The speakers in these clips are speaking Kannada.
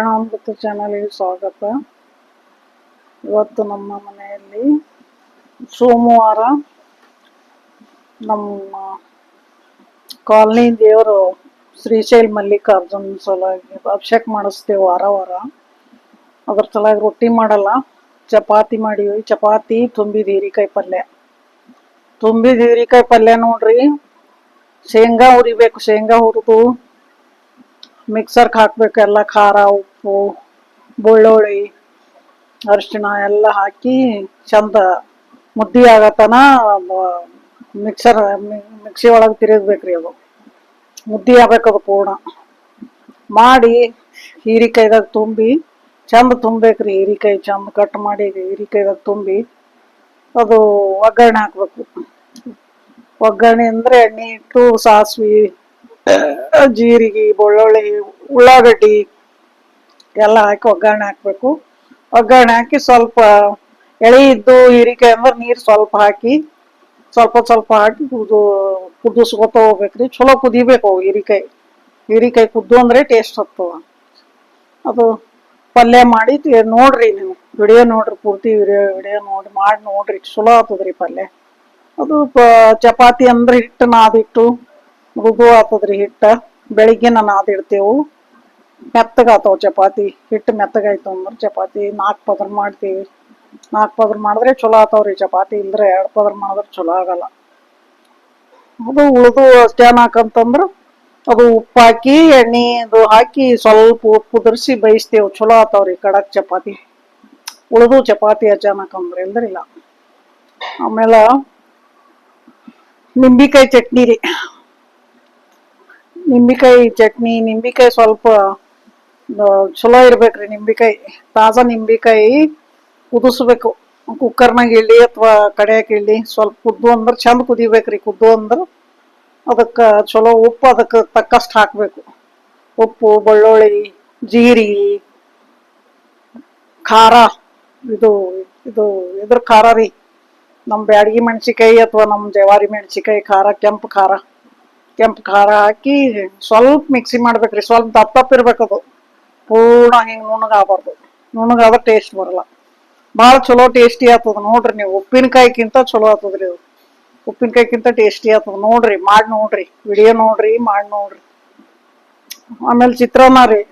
ಅಮೃತ ಚಾನಲ್ಗೆ ಸ್ವಾಗತ. ಇವತ್ತು ನಮ್ಮ ಮನೆಯಲ್ಲಿ ಸೋಮವಾರ ನಮ್ಮ ಕಾಲನಿ ದೇವರು ಶ್ರೀಶೈಲ ಮಲ್ಲಿಕಾರ್ಜುನ್ ಸಲುವಾಗಿ ಅಭಿಷೇಕ ಮಾಡಿಸ್ತೇವೆ ವಾರ ವಾರ. ಅದ್ರ ಸಲುವಾಗಿ ರೊಟ್ಟಿ ಮಾಡಲ್ಲ, ಚಪಾತಿ ಮಾಡೀವಿ. ಚಪಾತಿ ತುಂಬಿದ ಹೀರಿಕಾಯಿ ಪಲ್ಯ. ತುಂಬಿದ ಹೀರಿಕಾಯಿ ಪಲ್ಯ ನೋಡ್ರಿ, ಶೇಂಗಾ ಹುರಿಬೇಕು. ಶೇಂಗಾ ಹುರಿದು ಮಿಕ್ಸರ್ಗೆ ಹಾಕ್ಬೇಕು. ಎಲ್ಲ ಖಾರ, ಉಪ್ಪು, ಬೆಳ್ಳುಳ್ಳಿ, ಅರಿಶಿಣ ಎಲ್ಲ ಹಾಕಿ ಚಂದ ಮುದ್ದೆ ಆಗತನ ಮಿಕ್ಸಿ ಒಳಗೆ ತಿರುಗಬೇಕ್ರಿ. ಅದು ಮುದ್ದೆ ಆಗ್ಬೇಕದು ಪೂರ್ಣ ಮಾಡಿ ಹೀರಿಕಾಯ್ದಾಗ ತುಂಬಿ ಚಂದ ತುಂಬೇಕ್ರಿ. ಹೀರಿಕಾಯಿ ಚಂದ ಕಟ್ ಮಾಡಿ ಹೀರಿಕಾಯ್ದಾಗ ತುಂಬಿ ಅದು ಒಗ್ಗರಣೆ ಹಾಕ್ಬೇಕು. ಒಗ್ಗರಣೆ ಅಂದ್ರೆ ಎಣ್ಣೆ ಇಟ್ಟು ಸಾಸಿವೆ, ಜೀರಿಗೆ, ಬೆಳ್ಳುಳ್ಳಿ, ಉಳ್ಳಾಗಡ್ಡಿ ಎಲ್ಲ ಹಾಕಿ ಒಗ್ಗರಣೆ ಹಾಕ್ಬೇಕು. ಒಗ್ಗರಣೆ ಹಾಕಿ ಸ್ವಲ್ಪ ಎಳೆ ಇದ್ದು ಹೀರಿಕಾಯಿ ಅಂದ್ರೆ ನೀರು ಸ್ವಲ್ಪ ಹಾಕಿ ಸ್ವಲ್ಪ ಹಾಕಿ ಕುದಿಸ್ಕೊತ ಹೋಗ್ಬೇಕ್ರಿ. ಚಲೋ ಕುದಿಬೇಕು ಹೀರಿಕಾಯಿ ಕುದ್ದು ಅಂದ್ರೆ ಟೇಸ್ಟ್ ಹತ್ತದ. ಅದು ಪಲ್ಯ ಮಾಡಿ ನೋಡ್ರಿ, ನೀವು ವಿಡಿಯೋ ನೋಡ್ರಿ, ಪೂರ್ತಿ ವಿಡಿಯೋ ಮಾಡಿ ನೋಡ್ರಿ, ಚಲೋ ಆಗ್ತದ್ರಿ ಪಲ್ಯ. ಅದು ಚಪಾತಿ ಅಂದ್ರೆ ಹಿಟ್ಟು ನಾದಿಟ್ಟು ಮೃದು ಆಗ್ತದ್ರಿ. ಹಿಟ್ಟ ಬೆಳಿಗ್ಗೆನ ನಾದಿಡ್ತೇವು, ಮೆತ್ತಗಾತಾವ ಚಪಾತಿ. ಹಿಟ್ಟು ಮೆತ್ತಗಾಯ್ತು ಅಂದ್ರೆ ಚಪಾತಿ 4 ಪದರ ಮಾಡ್ತೀವಿ. 4 ಪದರ ಮಾಡಿದ್ರೆ ಚಲೋ ಆತಾವ್ರಿ ಚಪಾತಿ. ಇಲ್ದ್ರೆ 2 ಪದರ ಮಾಡಿದ್ರೆ ಚಲೋ ಆಗಲ್ಲ. ಅದು ಉಳ್ದು ಅಷ್ಟೇನ್ ಹಾಕಂತಂದ್ರ ಅದು ಉಪ್ಪು ಹಾಕಿ ಎಣ್ಣೆ ಅದು ಹಾಕಿ ಸ್ವಲ್ಪ ಉಪ್ಪು ಕುದಿರ್ಸಿ ಬೇಯಿಸ್ತೇವೆ. ಚಲೋ ಆತಾವ್ರಿ ಕಡಕ್ ಚಪಾತಿ. ಉಳ್ದು ಚಪಾತಿ ಹಚ್ಚಾನಕಂದ್ರೆ ಇಲ್ದ್ರಿಲ್ಲ. ಆಮೇಲೆ ನಿಂಬಿಕಾಯಿ ಚಟ್ನಿ ರೀ. ನಿಂಬಿಕಾಯಿ ಸ್ವಲ್ಪ ಚಲೋ ಇರ್ಬೇಕ್ರಿ. ತಾಜಾ ನಿಂಬಿಕಾಯಿ ಕುದಿಸ್ಬೇಕು. ಕುಕ್ಕರ್ನಾಗ ಇಡ್ಲಿ ಅಥವಾ ಕಡಿಯಾಕ ಇಡ್ಲಿ ಸ್ವಲ್ಪ ಕುದ್ದು ಅಂದ್ರೆ ಚಂದ ಕುದಿಬೇಕ್ರಿ. ಕುದ್ದು ಅಂದ್ರೆ ಅದಕ್ಕೆ ಚಲೋ ಉಪ್ಪು ಅದಕ್ಕೆ ತಕ್ಕಷ್ಟು ಹಾಕ್ಬೇಕು. ಉಪ್ಪು, ಬೆಳ್ಳುಳ್ಳಿ, ಜೀರಿಗೆ, ಖಾರ. ಇದು ಇದ್ರ ಖಾರ ರೀ, ನಮ್ಮ ಬ್ಯಾಡಗಿ ಮೆಣಸಿಕಾಯಿ ಅಥವಾ ನಮ್ಮ ಜವಾರಿ ಮೆಣಸಿಕಾಯಿ ಖಾರ, ಕೆಂಪು ಖಾರ ಹಾಕಿ ಸ್ವಲ್ಪ ಮಿಕ್ಸಿ ಮಾಡ್ಬೇಕ್ರಿ. ಸ್ವಲ್ಪ ದಪ್ಪ ಇರ್ಬೇಕದು, ಪೂರ್ಣ ಹಿಂಗೆ ನುಣ್ಣಗಾಗಬಾರ್ದು. ನುಣ್ಣಗಾದ್ರೆ ಟೇಸ್ಟ್ ಬರಲ್ಲ. ಭಾಳ ಚಲೋ ಟೇಸ್ಟಿ ಆಗ್ತದ ನೋಡ್ರಿ. ನೀವು ಉಪ್ಪಿನಕಾಯಿಗಿಂತ ಚಲೋ ಆಗ್ತದ್ರಿ ಅದು. ಉಪ್ಪಿನಕಾಯಿಗಿಂತ ಟೇಸ್ಟಿ ಆಗ್ತದ. ನೋಡ್ರಿ, ಮಾಡಿ ನೋಡ್ರಿ, ವಿಡಿಯೋ ನೋಡ್ರಿ, ಮಾಡಿ ನೋಡ್ರಿ. ಆಮೇಲೆ ಚಿತ್ರಾನ್ನ ರೀ.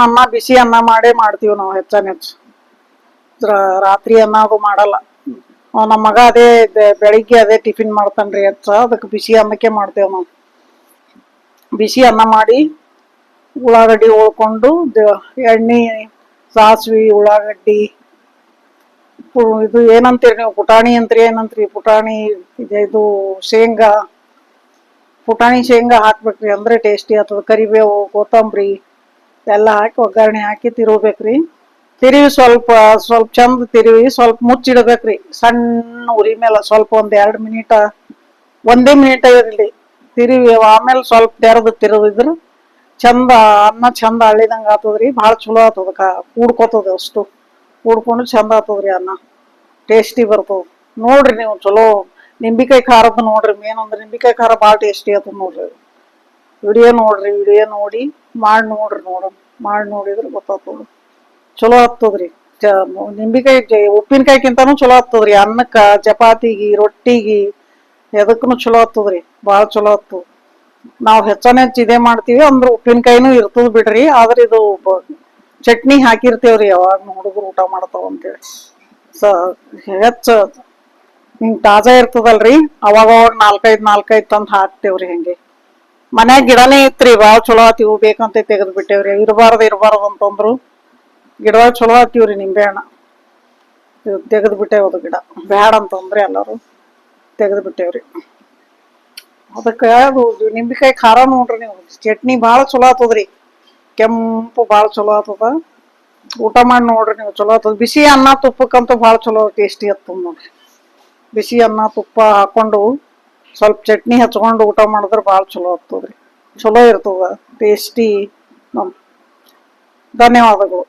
ಅನ್ನ ಬಿಸಿ ಅನ್ನ ಮಾಡ್ತೀವಿ ನಾವು ಹೆಚ್ಚು. ರಾತ್ರಿ ಅನ್ನ ಅದು ಮಾಡಲ್ಲ. ನಮ್ಮ ಮಗ ಅದೇ ಬೆಳಿಗ್ಗೆ ಅದೇ ಟಿಫಿನ್ ಮಾಡ್ತಾನ್ರಿ ಅದಕ್ಕೆ ಬಿಸಿ ಅನ್ನಕ್ಕೆ ಮಾಡ್ತೇವೆ ನಾವು. ಬಿಸಿ ಅನ್ನ ಮಾಡಿ ಉಳ್ಳಾಗಡ್ಡಿ ಹೊಳ್ಕೊಂಡು ಎಣ್ಣೆ, ಸಾಸಿವೆ, ಉಳ್ಳಾಗಡ್ಡಿ, ಇದು ಏನಂತೀರಿ ನೀವು, ಪುಟಾಣಿ ಅಂತೀರಿ ಏನಂತೀರಿ, ಪುಟಾಣಿ ಇದು ಶೇಂಗಾ ಹಾಕ್ಬೇಕ್ರಿ. ಅಂದ್ರೆ ಟೇಸ್ಟಿ ಆಗ್ತದ. ಕರಿಬೇವು, ಕೊತ್ತಂಬರಿ ಎಲ್ಲ ಹಾಕಿ ಒಗ್ಗರಣೆ ಹಾಕಿ ತಿರುಗ್ಬೇಕ್ರಿ. ತಿರುವಿ ಸ್ವಲ್ಪ ಚಂದ ತಿರುವಿ ಸ್ವಲ್ಪ ಮುಚ್ಚಿಡ್ಬೇಕ್ರಿ. ಸಣ್ಣ ಉರಿ ಮೇಲೆ ಸ್ವಲ್ಪ 1-2 ಮಿನಿಟ, 1 ಮಿನಿಟ ಇರಲಿ ತಿರುವಿ. ಆಮೇಲೆ ಸ್ವಲ್ಪ ತಿರುವಿದ್ರೆ ಚಂದ ಅನ್ನ ಚಂದ ಅಳ್ಳಿದಂಗ ಆಗ್ತದ್ರಿ. ಭಾಳ ಚಲೋ ಆಗ್ತದ. ಕೂಡ್ಕೋತದ, ಅಷ್ಟು ಕೂಡ್ಕೊಂಡು ಚಂದ ಆಗ್ತದ್ರಿ ಅನ್ನ. ಟೇಸ್ಟಿ ಬರ್ತದ. ನೋಡ್ರಿ ನೀವು ಚಲೋ. ನಿಂಬಿಕಾಯಿ ಖಾರದ ನೋಡ್ರಿ. ಮೇನ್ ಅಂದ್ರೆ ನಿಂಬಿಕಾಯಿ ಖಾರ ಭಾಳ ಟೇಸ್ಟಿ ಆಗ್ತದ ನೋಡ್ರಿ. ವಿಡಿಯೋ ನೋಡಿ ಮಾಡಿ ನೋಡಿದ್ರೆ ಗೊತ್ತಾಗ್ತದ. ಚಲೋ ಆಗ್ತದ್ರಿ. ನಿಂಬಿಕಾಯಿ ಉಪ್ಪಿನಕಾಯಿಗಿಂತಾನು ಚಲೋ ಆಗ್ತದ್ರಿ. ಅನ್ನಕ್ಕ, ಚಪಾತಿಗಿ, ರೊಟ್ಟಿಗಿ ಎದಕ್ಕೂ ಚಲೋ ಆಗ್ತದ್ರಿ. ಭಾಳ ಚಲೋ ಆಗ್ತದ. ನಾವು ಹೆಚ್ಚು ಇದೇ ಮಾಡ್ತೀವಿ. ಅಂದ್ರೆ ಉಪ್ಪಿನಕಾಯಿನೂ ಇರ್ತದ ಬಿಡ್ರಿ. ಆದ್ರೆ ಇದು ಚಟ್ನಿ ಹಾಕಿರ್ತೇವ್ರಿ ಯಾವಾಗ ಹುಡುಗರು ಊಟ ಮಾಡ್ತಾವ ಅಂತೇಳಿ. ಹಿಂಗ್ ತಾಜಾ ಇರ್ತದಲ್ರಿ, ಅವಾಗ 4-5 ತಂದು ಹಾಕ್ತೇವ್ರಿ. ಹಿಂಗೆ ಮನ್ಯಾಗ ಗಿಡನೇ ಇತ್ರಿ, ಭಾಳ ಚಲೋ ಆತಿವು. ಬೇಕಂತ ತೆಗೆದು ಬಿಟ್ಟೇವ್ರಿ. ಇರಬಾರ್ದು ಅಂತಂದ್ರು. ಗಿಡದಾಗ ಚಲೋ ಆತಿವ್ರಿ ನಿಂಬೆ ಹಣ್ಣ. ತೆಗೆದು ಬಿಟ್ಟೇವದು ಗಿಡ. ಬ್ಯಾಡ ಅಂತಂದ್ರೆ ಎಲ್ಲರೂ ತೆಗೆದು ಬಿಟ್ಟೇವ್ರಿ. ಅದಕ್ಕೆ ಅದು ನಿಂಬಿಕಾಯಿ ಖಾರ ನೋಡ್ರಿ ನೀವು. ಚಟ್ನಿ ಭಾಳ ಚಲೋ ಆಗ್ತದ್ರಿ. ಕೆಂಪು ಭಾಳ ಚಲೋ ಆಗ್ತದ. ಊಟ ಮಾಡಿ ನೋಡ್ರಿ ನೀವು, ಚಲೋ ಆಗ್ತದ. ಬಿಸಿ ಅನ್ನ ತುಪ್ಪಕ್ಕಂತೂ ಭಾಳ ಚಲೋ ಟೇಸ್ಟಿ ಆಗ್ತದ ನೋಡ್ರಿ. ಬಿಸಿ ಅನ್ನ ತುಪ್ಪ ಹಾಕೊಂಡು ಸ್ವಲ್ಪ ಚಟ್ನಿ ಹಚ್ಕೊಂಡು ಊಟ ಮಾಡಿದ್ರೆ ಭಾಳ ಚಲೋ ಆಗ್ತದ್ರಿ. ಚಲೋ ಇರ್ತದ, ಟೇಸ್ಟಿ. ಧನ್ಯವಾದಗಳು.